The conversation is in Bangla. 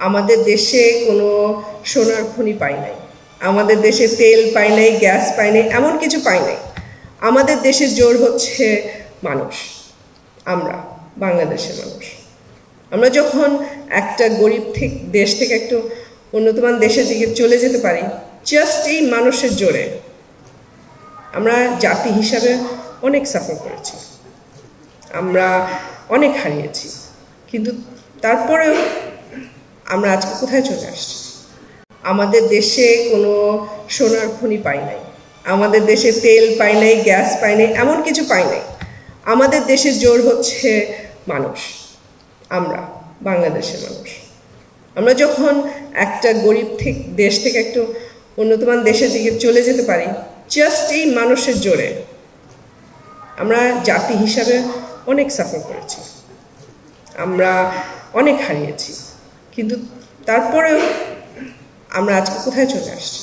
আমাদের দেশে কোনো সোনার খনি পাই নাই, আমাদের দেশে তেল পাই নাই, গ্যাস পাই নাই, এমন কিছু পাই নাই। আমাদের দেশের জোর হচ্ছে মানুষ, আমরা বাংলাদেশের মানুষ। আমরা যখন একটা গরিব দেশ থেকে একটু উন্নতমান দেশের দিকে চলে যেতে পারি জাস্ট এই মানুষের জোরে। আমরা জাতি হিসাবে অনেক সাফার করেছি, আমরা অনেক হারিয়েছি, কিন্তু তারপরেও আমরা আজকে কোথায় চলে আসছি? আমাদের দেশে কোনো সোনার খনি পাই নাই, আমাদের দেশে তেল পাই নাই, গ্যাস পাই নাই, এমন কিছু পাই নাই। আমাদের দেশের জোর হচ্ছে মানুষ, আমরা বাংলাদেশের মানুষ। আমরা যখন একটা গরিব দেশ থেকে একটু উন্নতমান দেশের দিকে চলে যেতে পারি জাস্ট এই মানুষের জোরে। আমরা জাতি হিসাবে অনেক সাফার করেছি, আমরা অনেক হারিয়েছি, কিন্তু তারপরেও আমরা আজকে কোথায় চলে আসছি?